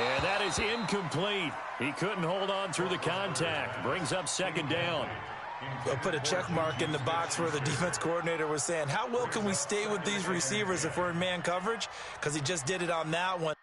And that is incomplete. He couldn't hold on through the contact. Brings up second down. We'll put a check mark in the box where the defense coordinator was saying, how well can we stay with these receivers if we're in man coverage? Because he just did it on that one.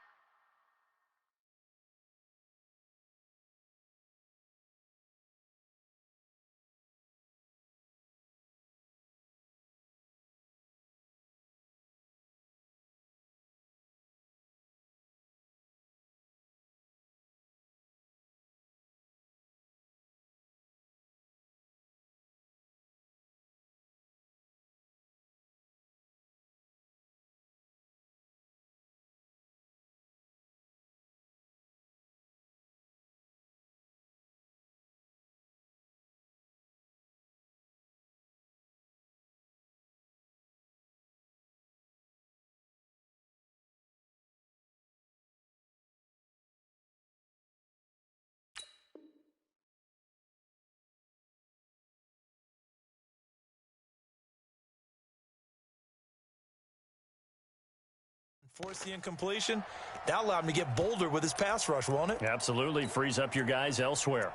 Force the incompletion. That allowed him to get bolder with his pass rush, won't it? Absolutely. Frees up your guys elsewhere.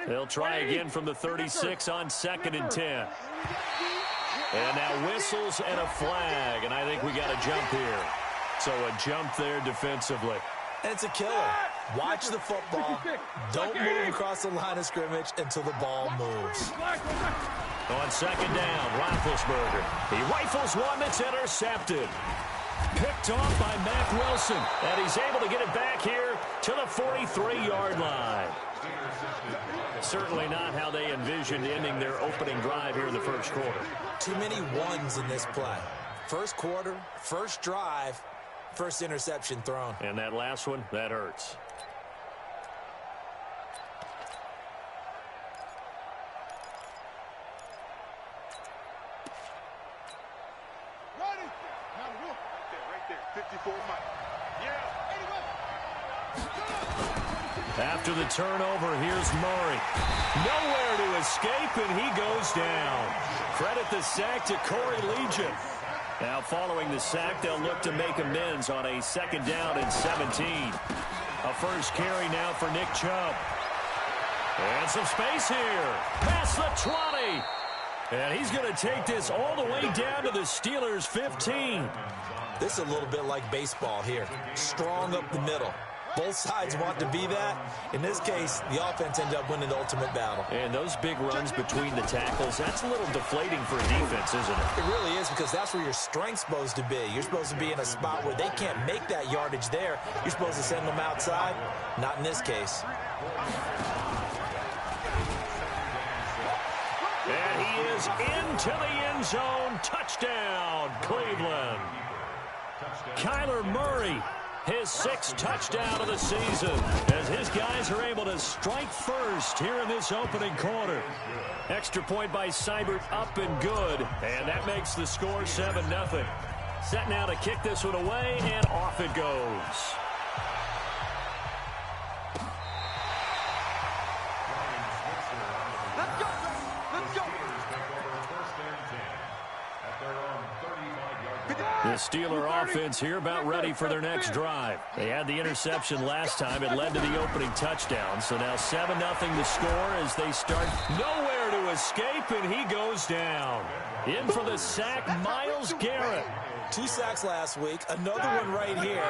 They'll try again from the 36 on 2nd and 10. And now whistles and a flag, and I think we got a jump here. So a jump there defensively. And it's a killer. Watch the football. Don't move across the line of scrimmage until the ball moves. On 2nd down, Roethlisberger. He rifles one that's intercepted. Picked off by Mack Wilson. And he's able to get it back here to the 43-yard line. Certainly not how they envisioned ending their opening drive here in the first quarter. Too many ones in this play. First quarter, first drive, first interception thrown. And that last one, that hurts. After the turnover, here's Murray. Nowhere to escape, and he goes down. Credit the sack to Corey Legion. Now, following the sack, they'll look to make amends on a 2nd down and 17. A first carry now for Nick Chubb. And some space here. Past the 20. And he's going to take this all the way down to the Steelers' 15. This is a little bit like baseball here. Strong up the middle. Both sides want to be that. In this case, the offense ended up winning the ultimate battle. And those big runs between the tackles, that's a little deflating for a defense, isn't it? It really is, because that's where your strength's supposed to be. You're supposed to be in a spot where they can't make that yardage there. You're supposed to send them outside. Not in this case. And he is into the end zone. Touchdown, Cleveland. Kyler Murray, his 6th touchdown of the season, as his guys are able to strike first here in this opening quarter. Extra point by Seibert, up and good, and that makes the score 7-0. Set now to kick this one away, and off it goes. The Steeler offense here about ready for their next drive. They had the interception last time. It led to the opening touchdown. So now 7-0 the score as they start. Nowhere to escape, and he goes down. In for the sack, Myles Garrett. 2 sacks last week, another one right here.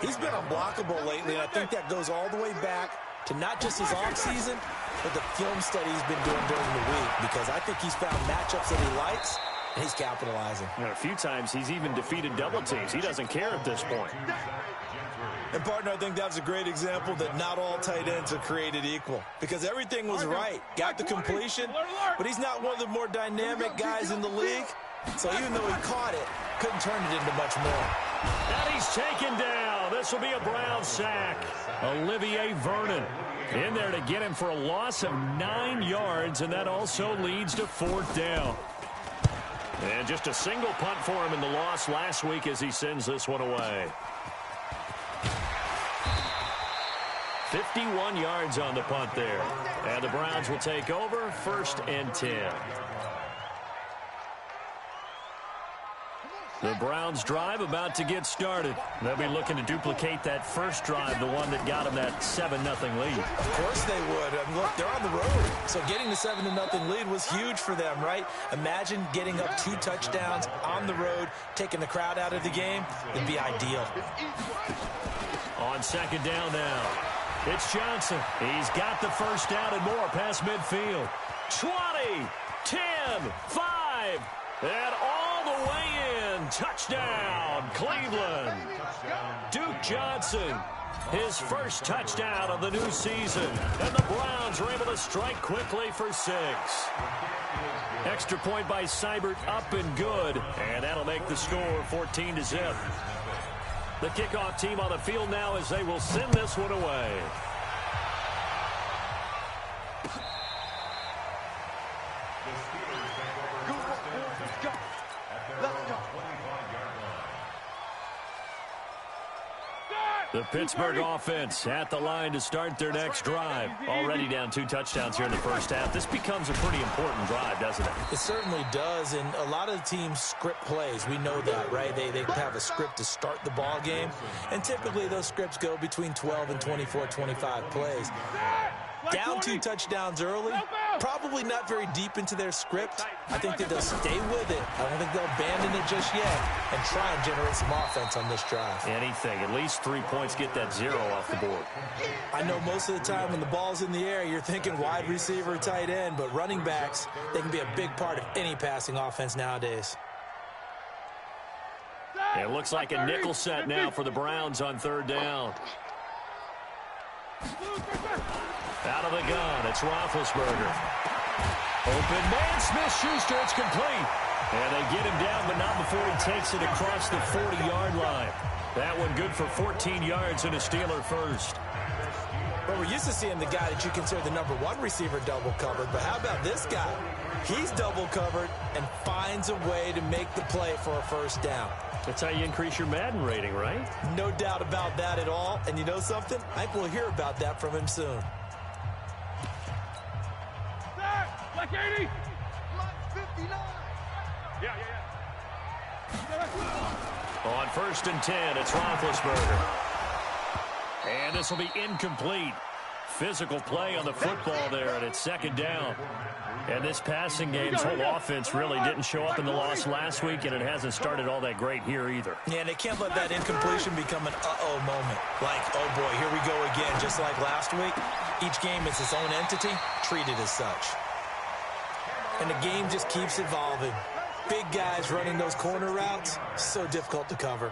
He's been unblockable lately, and I think that goes all the way back to not just his offseason, but the film study he's been doing during the week, because I think he's found matchups that he likes, and he's capitalizing. And a few times he's even defeated double teams. He doesn't care at this point. And, partner, I think that's a great example that not all tight ends are created equal, because everything was right. Got the completion, but he's not one of the more dynamic guys in the league. So even though he caught it, couldn't turn it into much more. And he's taken down. This will be a Brown sack. Olivier Vernon in there to get him for a loss of 9 yards, and that also leads to 4th down. And just a single punt for him in the loss last week as he sends this one away. 51 yards on the punt there. And the Browns will take over, 1st and 10. The Browns drive about to get started. They'll be looking to duplicate that first drive, the one that got them that 7-0 lead. Of course they would. I mean, look, they're on the road. So getting the 7-0 lead was huge for them, right? Imagine getting up 2 touchdowns on the road, taking the crowd out of the game. It'd be ideal. On second down now, it's Johnson. He's got the first down and more past midfield. 20, 10, 5, and all the way in. Touchdown, Cleveland. Duke Johnson, his first touchdown of the new season. And the Browns are able to strike quickly for 6. Extra point by Seibert, up and good. And that'll make the score 14-0. The kickoff team on the field now as they will send this one away. The Pittsburgh offense at the line to start their next drive. Already down 2 touchdowns here in the first half. This becomes a pretty important drive, doesn't it? It certainly does, and a lot of the teams script plays. We know that, right? They have a script to start the ball game, and typically those scripts go between 12 and 24, 25 plays. Down 2 touchdowns early, probably not very deep into their script. I think that they'll stay with it. I don't think they'll abandon it just yet and try and generate some offense on this drive. Anything. At least 3 points, get that 0 off the board. I know most of the time when the ball's in the air, you're thinking wide receiver, tight end, but running backs, they can be a big part of any passing offense nowadays. It looks like a nickel set now for the Browns on third down. Out of the gun, it's Roethlisberger. Open man, Smith-Schuster, it's complete. And they get him down, but not before he takes it across the 40-yard line. That one good for 14 yards and a Steeler first. Well, we're used to seeing the guy that you consider the number 1 receiver double covered, but how about this guy? He's double covered and finds a way to make the play for a first down. That's how you increase your Madden rating, right? No doubt about that at all. And you know something? I think we'll hear about that from him soon. Black 80. Black 59. Yeah. On first and 10, it's Roethlisberger. And this will be incomplete. Physical play on the football there, and it's second down. And this passing game's whole offense really didn't show up in the loss last week, and it hasn't started all that great here either. Yeah, and they can't let that incompletion become an uh-oh moment. Like, oh boy, here we go again, just like last week. Each game is its own entity, treated as such. And the game just keeps evolving. Big guys running those corner routes, so difficult to cover.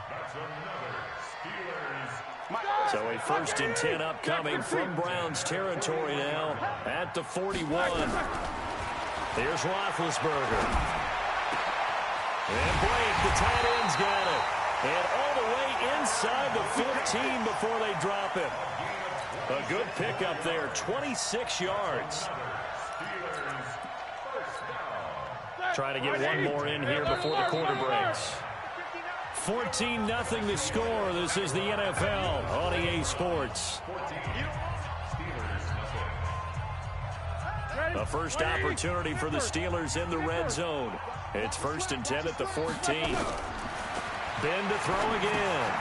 So a first and 10 upcoming from Browns territory now at the 41. Here's Roethlisberger. And Blake, the tight end's got it. And all the way inside the 15 before they drop him. A good pickup there, 26 yards. Trying to get one more in here before the quarter breaks. 14-0 the score. This is the NFL on EA Sports. A first opportunity for the Steelers in the red zone. It's first and 10 at the 14. Ben to throw again.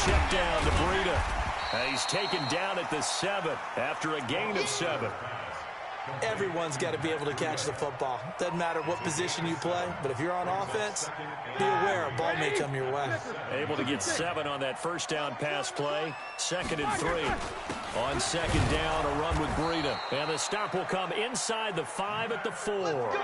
Check down to Breida. He's taken down at the 7 after a gain of 7. Everyone's got to be able to catch the football. Doesn't matter what position you play, but if you're on offense, be aware a ball may come your way. Able to get 7 on that first down pass play. Second and 3. On second down, a run with Breida. And the stop will come inside the 5 at the 4.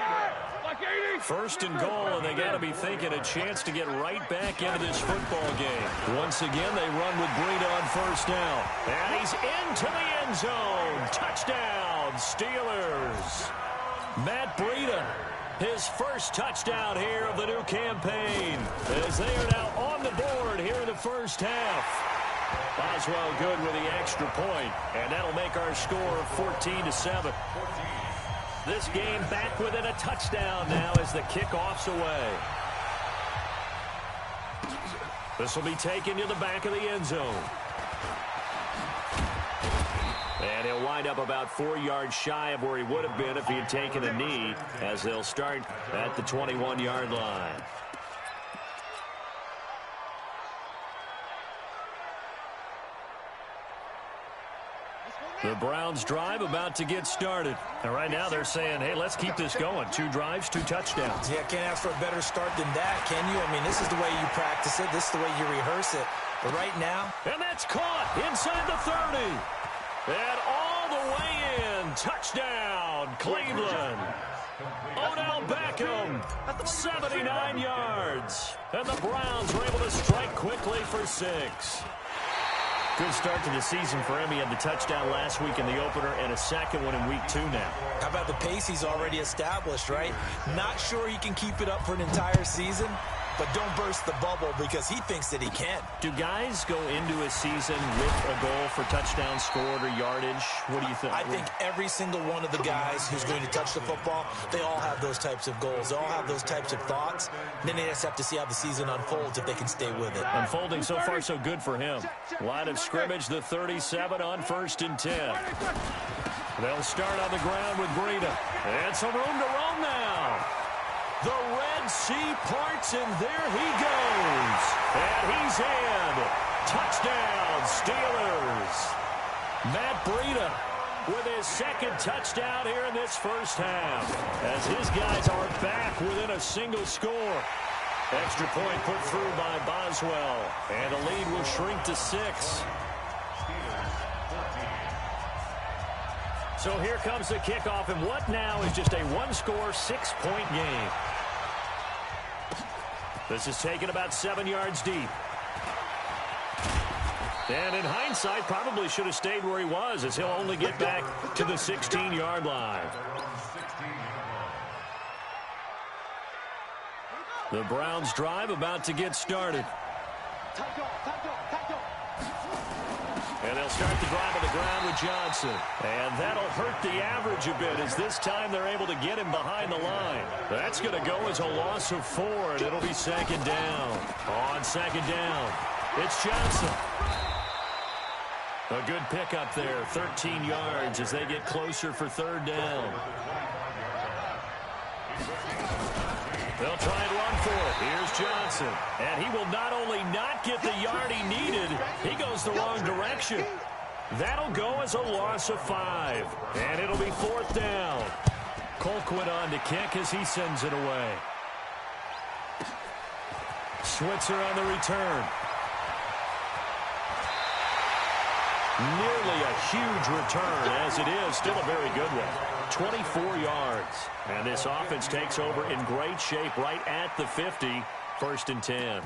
First and goal, and they got to be thinking a chance to get right back into this football game. Once again, they run with Breida on first down. And he's into the end zone. Touchdown, Steelers. Matt Breida, his first touchdown here of the new campaign, as they are now on the board here in the first half. Boswell good with the extra point, and that'll make our score 14-7. This game back within a touchdown now as the kickoff's away. This will be taken to the back of the end zone. And he'll wind up about 4 yards shy of where he would have been if he had taken a knee, as they'll start at the 21-yard line. The Browns drive about to get started. And right now they're saying, hey, let's keep this going. 2 drives, 2 touchdowns. Yeah, can't ask for a better start than that, can you? I mean, this is the way you practice it. This is the way you rehearse it. But right now... And that's caught inside the 30. And all the way in. Touchdown, Cleveland. Odell Beckham, 79 yards. And the Browns were able to strike quickly for 6. Good start to the season for him. He had the touchdown last week in the opener and a second one in week 2 now. How about the pace he's already established, right? Not sure he can keep it up for an entire season, but don't burst the bubble because he thinks that he can. Do guys go into a season with a goal for touchdown scored or yardage? What do you think? I think every single one of the guys who's going to touch the football, they all have those types of goals. They all have those types of thoughts. Then they just have to see how the season unfolds if they can stay with it. Unfolding so far so good for him. Line of scrimmage, the 37 on 1st and 10. They'll start on the ground with Breida. And some room to roam now. The Red Sea parts, and there he goes. And he's in. Touchdown, Steelers. Matt Breida with his 2nd touchdown here in this first half. As his guys are back within a single score. Extra point put through by Boswell. And the lead will shrink to 6. So here comes the kickoff, and what now is just a 1-score, 6-point game. This is taken about 7 yards deep. And in hindsight, probably should have stayed where he was, as he'll only get back to the 16-yard line. The Browns drive about to get started. And they'll start the drive on the ground with Johnson. And that'll hurt the average a bit, as this time they're able to get him behind the line. That's going to go as a loss of 4, and it'll be 2nd down. On 2nd down, it's Johnson. A good pickup there, 13 yards as they get closer for 3rd down. They'll try and run for it. Here's Johnson. And he will not only not get the yard he needed, he goes the wrong direction. That'll go as a loss of 5. And it'll be 4th down. Colquitt on to kick as he sends it away. Switzer on the return. Nearly a huge return, as it is still a very good one. 24 yards. And this offense takes over in great shape right at the 50. 1st and 10.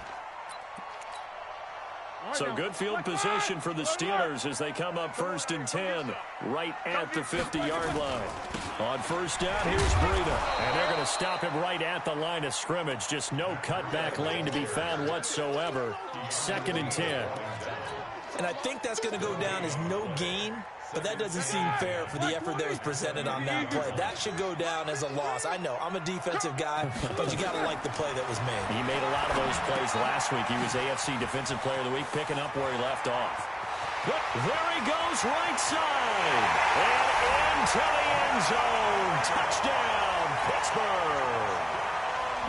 So good field position for the Steelers as they come up 1st and 10 right at the 50-yard line. On 1st down, here's Breida. And they're going to stop him right at the line of scrimmage. Just no cutback lane to be found whatsoever. 2nd and 10. And I think that's going to go down as no gain, but that doesn't seem fair for the effort that was presented on that play. That should go down as a loss. I know, I'm a defensive guy, but you got to like the play that was made. He made a lot of those plays last week. He was AFC Defensive Player of the Week, picking up where he left off. But there he goes, right side. And into the end zone. Touchdown, Pittsburgh.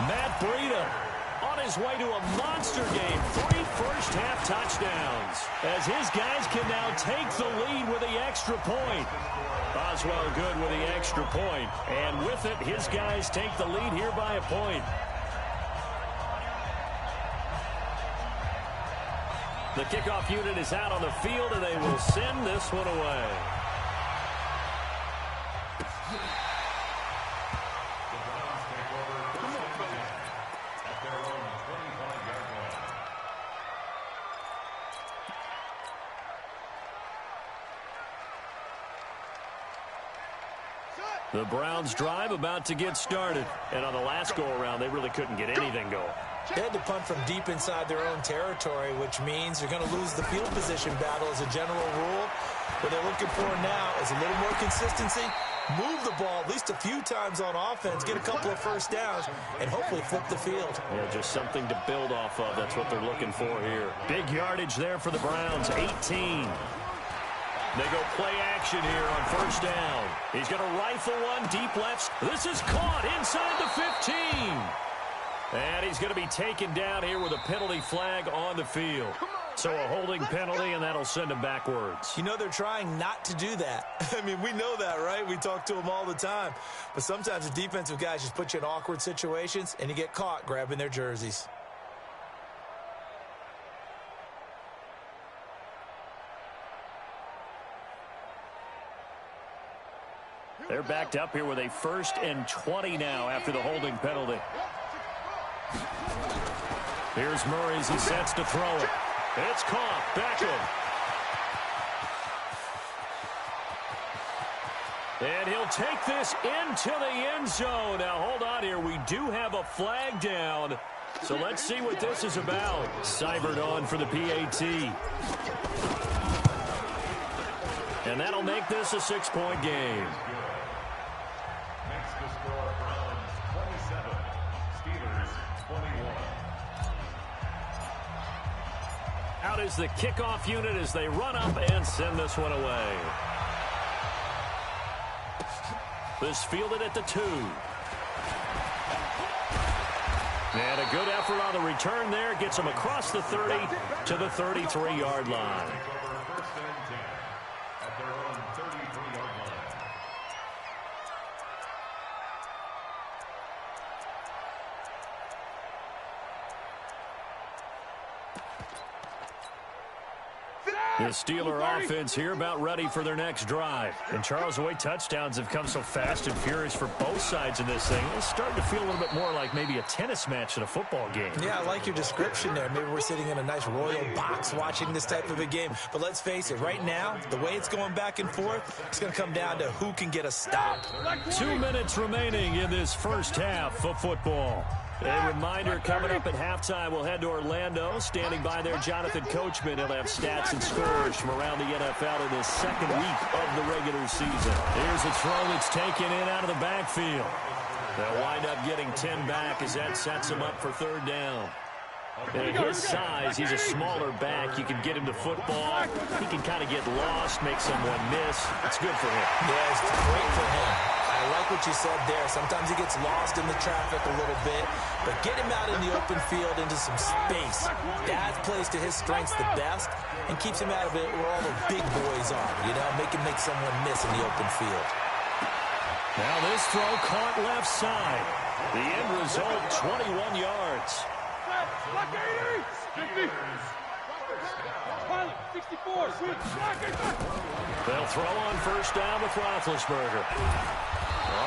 Matt Breida on his way to a monster game. 3 first-half touchdowns. As his guys can now take the lead with the extra point. Boswell good with the extra point. And with it, his guys take the lead here by a point. The kickoff unit is out on the field, and they will send this one away. The Browns drive about to get started. And on the last go-around, they really couldn't get anything going. They had to punt from deep inside their own territory, which means they're going to lose the field position battle as a general rule. What they're looking for now is a little more consistency, move the ball at least a few times on offense, get a couple of first downs, and hopefully flip the field. Yeah, just something to build off of. That's what they're looking for here. Big yardage there for the Browns, 18. They go play action here on 1st down. He's going to rifle one deep left. This is caught inside the 15. And he's going to be taken down here with a penalty flag on the field. So a holding penalty, and that'll send him backwards. You know, they're trying not to do that. I mean, we know that, right? We talk to them all the time. But sometimes the defensive guys just put you in awkward situations, and you get caught grabbing their jerseys. They're backed up here with a 1st and 20 now after the holding penalty. Here's Murray as he sets to throw it. It's caught. Beckham. And he'll take this into the end zone. Now, hold on here. We do have a flag down. So let's see what this is about. Seibert on for the PAT. And that'll make this a 6-point game. Next to score, Browns 27, Steelers 21. Out is the kickoff unit as they run up and send this one away. This fielded at the 2. And a good effort on the return there. Gets him across the 30 to the 33-yard line. First and 10 at their own 33-yard line. The Steeler offense here about ready for their next drive. And Charles, the way touchdowns have come so fast and furious for both sides of this thing, it's starting to feel a little bit more like maybe a tennis match in a football game. Yeah, I like your description there. Maybe we're sitting in a nice royal box watching this type of a game. But let's face it, right now, the way it's going back and forth, it's going to come down to who can get a stop. 2 minutes remaining in this first half of football. A reminder, coming up at halftime, we'll head to Orlando. Standing by there, Jonathan Coachman. He'll have stats and scores from around the NFL in the second week of the regular season. Here's a throw that's taken in out of the backfield. They'll wind up getting 10 back as that sets him up for 3rd down. And at his size, he's a smaller back. You can get him to football. He can kind of get lost, make someone miss. It's good for him. Yeah, it's great for him. I like what you said there. Sometimes he gets lost in the traffic a little bit, but get him out in the open field into some space. That plays to his strengths the best and keeps him out of it where all the big boys are, you know, make him make someone miss in the open field. Now this throw caught left side. The end result, 21 yards. Block 80! 50! Pilot, 64! Switch! They'll throw on 1st down with Roethlisberger.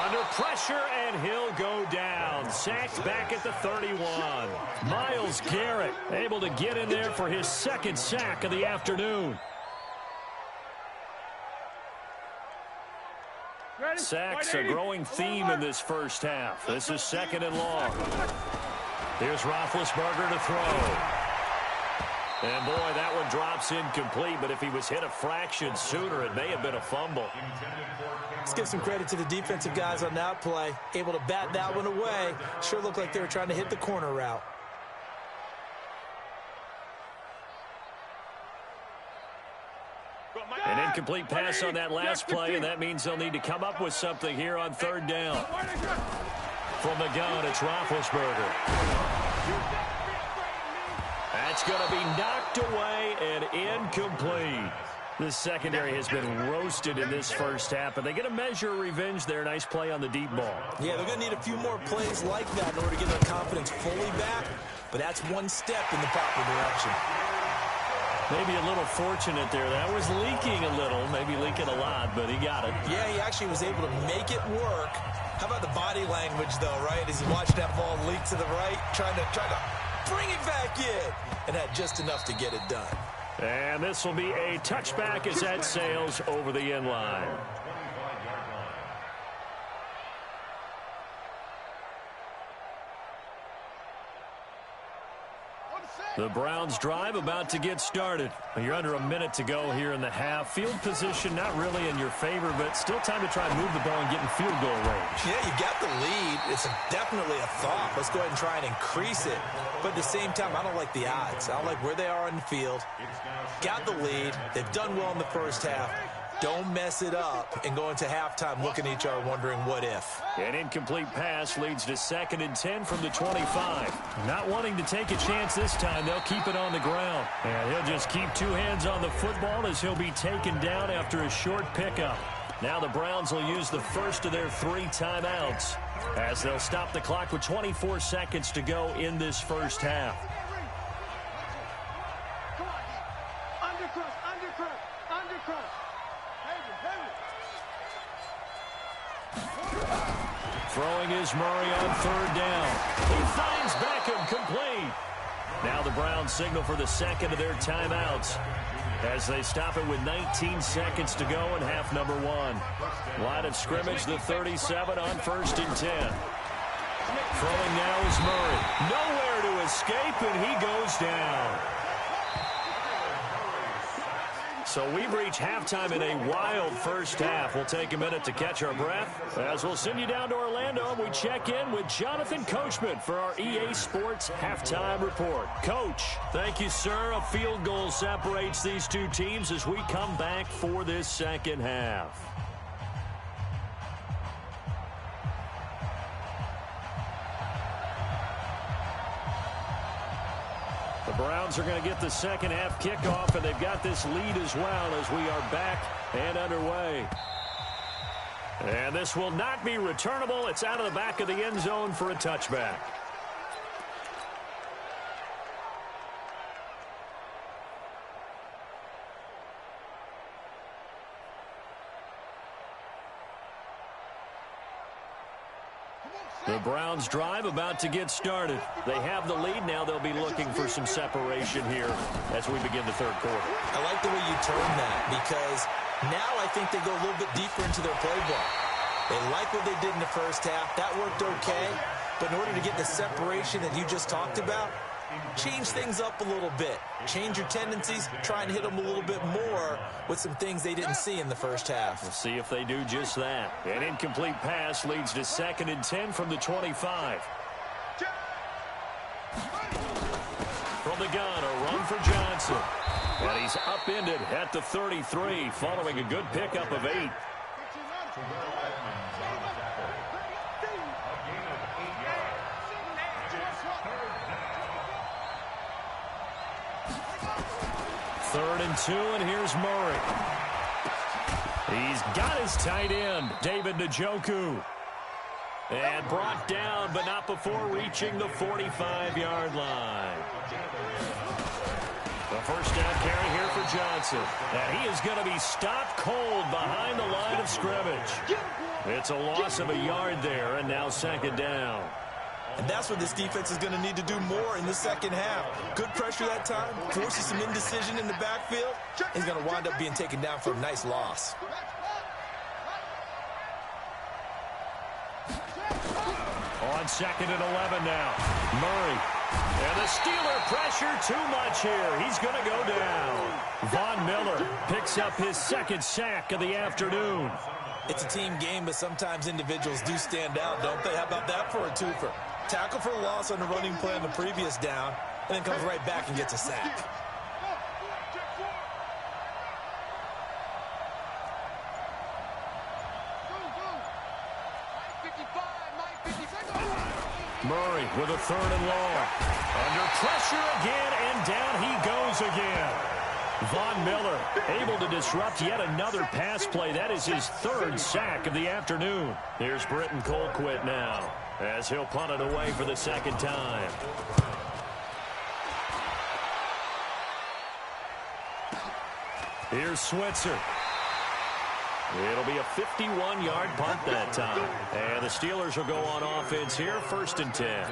Under pressure, and he'll go down. Sacked back at the 31. Myles Garrett able to get in there for his 2nd sack of the afternoon. Sacks a growing theme in this first half. This is 2nd and long. Here's Roethlisberger to throw. And, boy, that one drops incomplete, but if he was hit a fraction sooner, it may have been a fumble. Let's give some credit to the defensive guys on that play. Able to bat that one away. Sure looked like they were trying to hit the corner route. An incomplete pass on that last play, and that means they'll need to come up with something here on 3rd down. From the gun, it's Roethlisberger. That's going to be knocked away and incomplete. This secondary has been roasted in this first half, but they get a measure of revenge there. Nice play on the deep ball. Yeah, they're going to need a few more plays like that in order to get their confidence fully back, but that's one step in the proper direction. Maybe a little fortunate there. That was leaking a little, maybe leaking a lot, but he got it. Yeah, he actually was able to make it work. How about the body language, though, right? As he watched that ball leak to the right, trying to bring it back in, and had just enough to get it done. And this will be a touchback as that sails over the end line. The Browns drive about to get started. You're under a minute to go here in the half. Field position not really in your favor, but still time to try and move the ball and get in field goal range. Yeah, you got the lead. It's definitely a thought. Let's go ahead and try and increase it. But at the same time, I don't like the odds. I don't like where they are on the field. Got the lead. They've done well in the first half. Don't mess it up and go into halftime looking at each other wondering what if. An incomplete pass leads to 2nd and 10 from the 25. Not wanting to take a chance this time, they'll keep it on the ground. And he'll just keep 2 hands on the football as he'll be taken down after a short pickup. Now the Browns will use the first of their 3 timeouts as they'll stop the clock with 24 seconds to go in this first half. Throwing is Murray on 3rd down. He finds Beckham complete. Now the Browns signal for the second of their timeouts as they stop it with 19 seconds to go in half number 1. Line of scrimmage, the 37 on 1st and 10. Throwing now is Murray. Nowhere to escape, and he goes down. So we've reached halftime in a wild first half. We'll take a minute to catch our breath as we'll send you down to Orlando and we check in with Jonathan Coachman for our EA Sports Halftime Report. Coach, thank you, sir. A field goal separates these 2 teams as we come back for this second half. The Browns are going to get the second half kickoff, and they've got this lead as well as we are back and underway. And this will not be returnable. It's out of the back of the end zone for a touchback. The Browns drive about to get started. They have the lead. Now they'll be looking for some separation here as we begin the third quarter. I like the way you turn that because now I think they go a little bit deeper into their playbook. They like what they did in the first half. That worked okay. But in order to get the separation that you just talked about, change things up a little bit. Change your tendencies. Try and hit them a little bit more with some things they didn't see in the first half. We'll see if they do just that. An incomplete pass leads to 2nd and 10 from the 25. From the gun, a run for Johnson. And he's upended at the 33 following a good pickup of 8. Third and 2, and here's Murray. He's got his tight end, David Njoku. And brought down, but not before reaching the 45-yard line. The first down carry here for Johnson. And he is going to be stopped cold behind the line of scrimmage. It's a loss of a yard there, and now 2nd down. And that's what this defense is going to need to do more in the second half. Good pressure that time, forces some indecision in the backfield. He's going to wind up being taken down for a nice loss. On 2nd and 11 now. Murray. And the Steeler pressure too much here. He's going to go down. Von Miller picks up his 2nd sack of the afternoon. It's a team game, but sometimes individuals do stand out, don't they? How about that for a twofer? Tackle for loss on the running play on the previous down, and then comes right back and gets a sack. Murray with a 3rd and long. Under pressure again, and down he goes again. Von Miller able to disrupt yet another pass play. That is his 3rd sack of the afternoon. Here's Britton Colquitt now as he'll punt it away for the 2nd time. Here's Switzer. It'll be a 51-yard punt that time. And the Steelers will go on offense here, 1st and 10.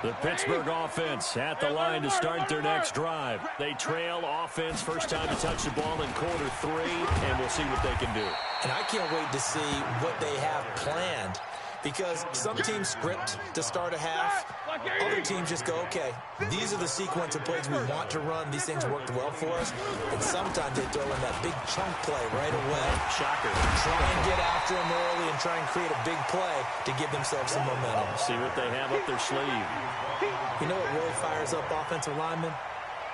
The Pittsburgh offense at the line to start their next drive. They trail offense, first time to touch the ball in quarter 3, and we'll see what they can do. And I can't wait to see what they have planned, because some teams script to start a half. Other teams just go, okay, these are the sequence of plays we want to run. These things worked well for us. And sometimes they throw in that big chunk play right away. Shocker. Try and get after them early and try and create a big play to give themselves some momentum. See what they have up their sleeve. You know what really fires up offensive linemen?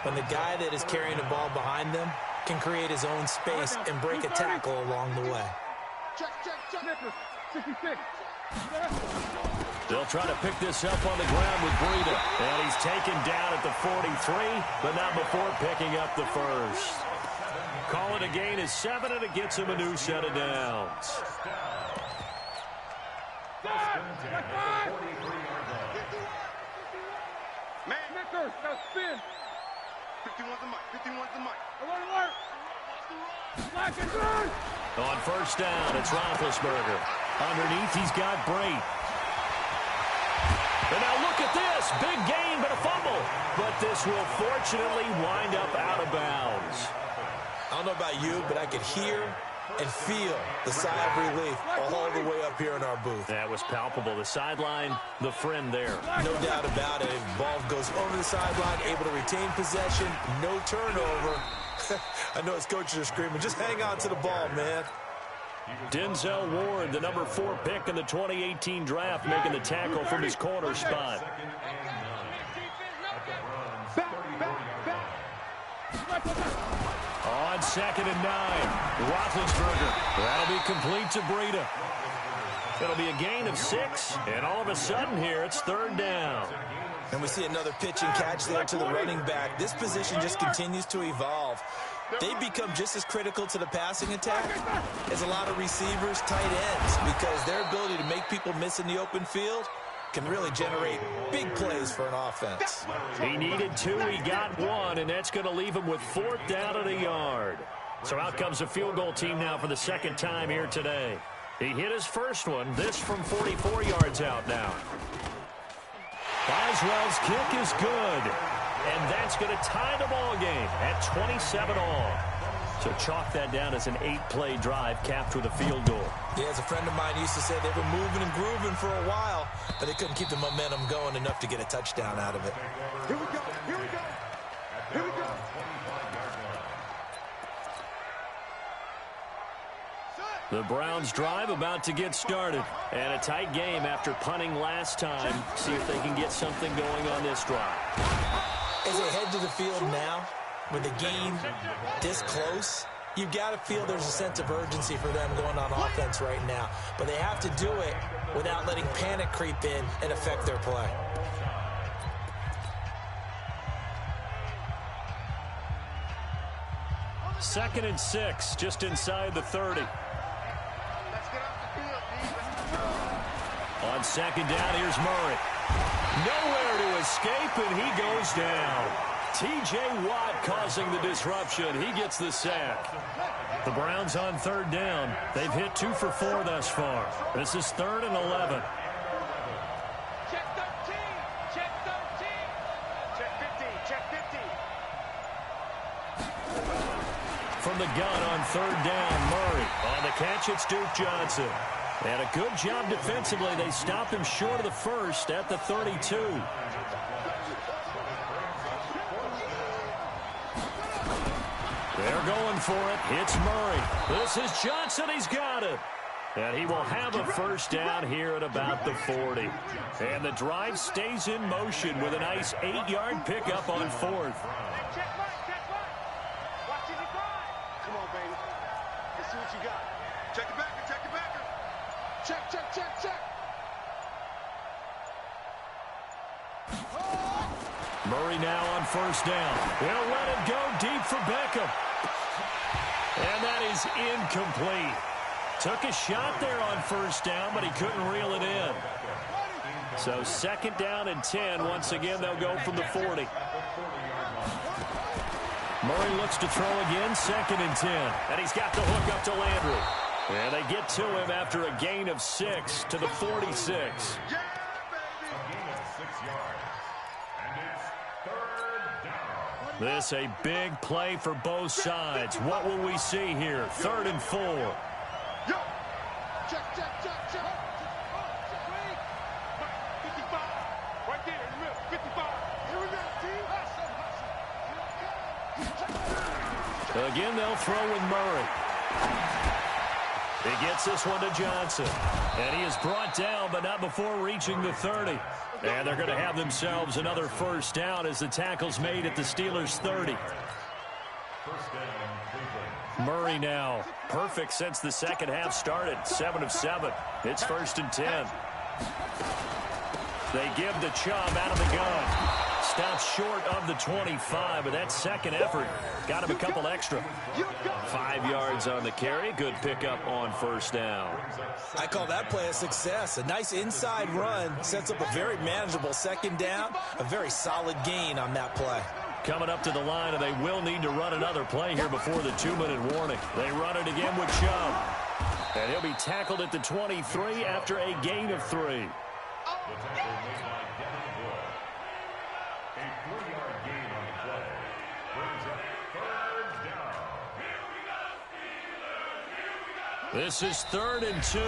When the guy that is carrying the ball behind them can create his own space and break a tackle along the way. Check. 66. They'll try to pick this up on the ground with Breida. And he's taken down at the 43, but not before picking up the first. Call it a gain of 7, and it gets him a new set of downs. Nickers, now spin. 51's the mic. 51's the mic. Alert. Black and good. On first down, it's Roethlisberger. Underneath, he's got Brate. And now look at this. Big gain, but a fumble. But this will fortunately wind up out of bounds. I don't know about you, but I could hear and feel the sigh of relief all the way up here in our booth. That was palpable. The sideline, the friend there. No doubt about it. Ball goes over the sideline, able to retain possession, no turnover. I know his coaches are screaming, just hang on to the ball, man. Denzel Ward, the number 4 pick in the 2018 draft, making the tackle from his corner spot. On 2nd and 9, Roethlisberger. That'll be complete to Breida. It'll be a gain of 6, and all of a sudden here, it's 3rd down. And we see another pitch and catch there to the running back. This position just continues to evolve. They become just as critical to the passing attack as a lot of receivers, tight ends, because their ability to make people miss in the open field can really generate big plays for an offense. He needed 2, he got 1, and that's going to leave him with 4th down at a yard. So out comes a field goal team now for the 2nd time here today. He hit his first one, this from 44 yards out now. Boswell's kick is good, and that's going to tie the ball game at 27 all. So chalk that down as an 8-play drive capped with a field goal. Yeah, as a friend of mine used to say, they were moving and grooving for a while, but they couldn't keep the momentum going enough to get a touchdown out of it. Here we go. The Browns drive about to get started. And a tight game after punting last time. See if they can get something going on this drive. As they head to the field now, with the game this close, you've got to feel there's a sense of urgency for them going on offense right now. But they have to do it without letting panic creep in and affect their play. Second and 6, just inside the 30. On 2nd down, here's Murray. Nowhere to escape, and he goes down. T.J. Watt causing the disruption. He gets the sack. The Browns on 3rd down. They've hit 2 for 4 thus far. This is 3rd and 11. Check 13. Check 15. From the gun on 3rd down, Murray. On the catch, it's Duke Johnson. And a good job defensively. They stopped him short of the first at the 32. They're going for it. It's Murray. This is Johnson. He's got it. And he will have a first down here at about the 40. And the drive stays in motion with a nice 8-yard pickup on 4th. Come on, baby. Let's see what you got. Check it back. Check. Murray now on first down. He'll let it go deep for Beckham. And that is incomplete. Took a shot there on first down, but he couldn't reel it in. So 2nd down and 10. Once again, they'll go from the 40. Murray looks to throw again, 2nd and 10. And he's got the hook up to Landry. And they get to him after a gain of 6 to the 46. A gain of 6 yards. And it's 3rd down. This a big play for both sides. What will we see here? 3rd and 4. Check. 55. Right there in the middle. 55. Here we go, team. Again, they'll throw with Murray. He gets this one to Johnson. And he is brought down, but not before reaching the 30. And they're going to have themselves another first down as the tackle's made at the Steelers' 30. First down, Cleveland. Murray now. Perfect since the second half started. 7 of 7. It's 1st and 10. They give the Chubb out of the gun. Stops short of the 25, but that second effort got him a couple extra. 5 yards on the carry. Good pickup on first down. I call that play a success. A nice inside run sets up a very manageable second down. A very solid gain on that play. Coming up to the line, and they will need to run another play here before the 2-minute warning. They run it again with Chubb. And he'll be tackled at the 23 after a gain of 3. The tackle made by Devin Wood. A 3-yard gain on the play. Brings up 3rd down. This is 3rd and 2.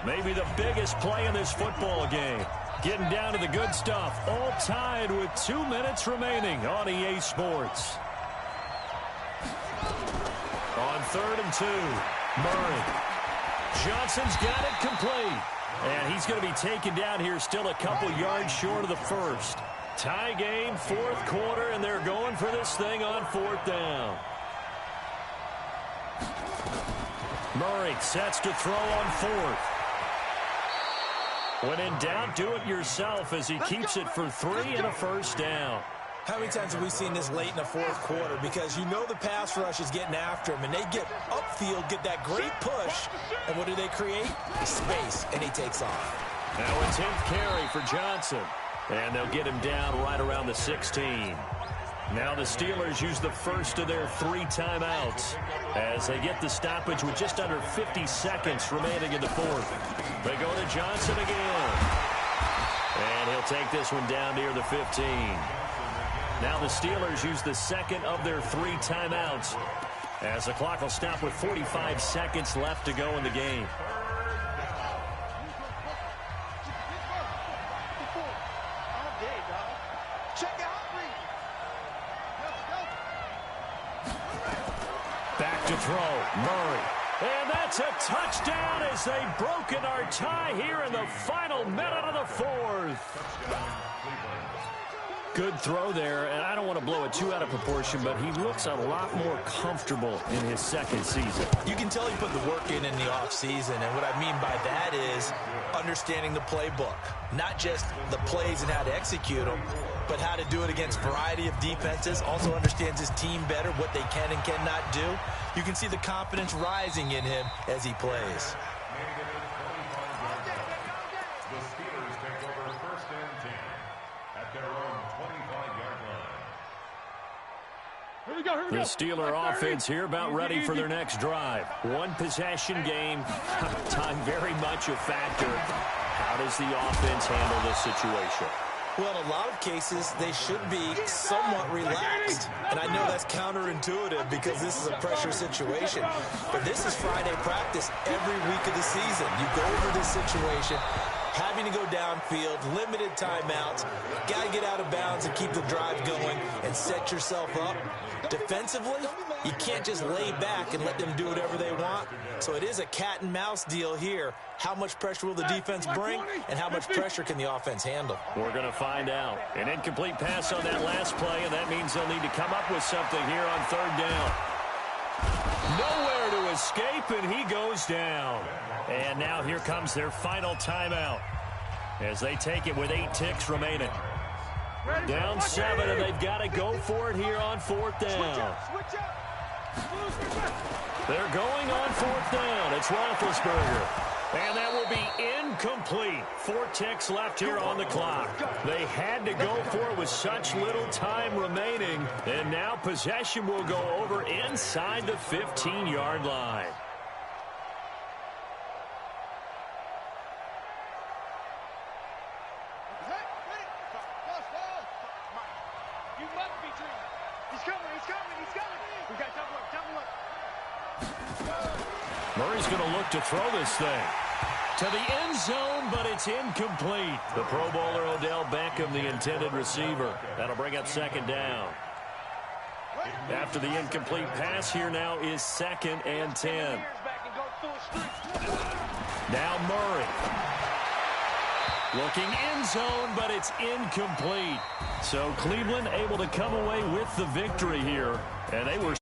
Maybe the biggest play in this football game. Getting down to the good stuff. All tied with 2 minutes remaining on EA Sports. On 3rd and 2, Murray. Johnson's got it complete. And he's going to be taken down here still a couple yards short of the first. Tie game, 4th quarter, and they're going for this thing on 4th down. Murray sets to throw on 4th. When in doubt, do it yourself as he keeps it for 3 and a first down. How many times have we seen this late in the 4th quarter? Because you know the pass rush is getting after him, and they get upfield, get that great push, and what do they create? Space, and he takes off. Now a 10th carry for Johnson, and they'll get him down right around the 16. Now the Steelers use the first of their 3 timeouts as they get the stoppage with just under 50 seconds remaining in the 4th. They go to Johnson again. And he'll take this one down near the 15. Now the Steelers use the second of their 3 timeouts as the clock will stop with 45 seconds left to go in the game. Back to throw, Murray. And that's a touchdown as they've broken our tie here in the final minute of the 4th. Good throw there, and I don't want to blow it too out of proportion, but he looks a lot more comfortable in his second season. You can tell he put the work in the offseason, and what I mean by that is understanding the playbook. Not just the plays and how to execute them, but how to do it against a variety of defenses. Also understands his team better, what they can and cannot do. You can see the confidence rising in him as he plays. The Steelers take over 1st and 10 at their own 25-yard line. Here we go, here we go. The Steeler offense here about ready for their next drive. 1 possession game. Time very much a factor. How does the offense handle this situation? Well, in a lot of cases, they should be somewhat relaxed. And I know that's counterintuitive because this is a pressure situation. But this is Friday practice every week of the season. You go over this situation, having to go downfield, limited timeouts, got to get out of bounds and keep the drive going and set yourself up. Defensively, you can't just lay back and let them do whatever they want. So it is a cat and mouse deal here. How much pressure will the defense bring, and how much pressure can the offense handle? We're going to find out. An incomplete pass on that last play, and that means they'll need to come up with something here on 3rd down. Nowhere to escape, and he goes down. And now here comes their final timeout as they take it with 8 ticks remaining. Down 7, and they've got to go for it here on 4th down. They're going on 4th down. It's Roethlisberger. And that will be incomplete. 4 ticks left here on the clock. They had to go for it with such little time remaining. And now possession will go over inside the 15-yard line. You must be dreaming. He's coming, he's coming, he's coming. We got double up. Murray's going to look to throw this thing to the end zone, but it's incomplete. The Pro Bowler Odell Beckham, the intended receiver. That'll bring up 2nd down. After the incomplete pass, here now is 2nd and 10. Now Murray. Looking end zone, but it's incomplete. So Cleveland able to come away with the victory here, and they were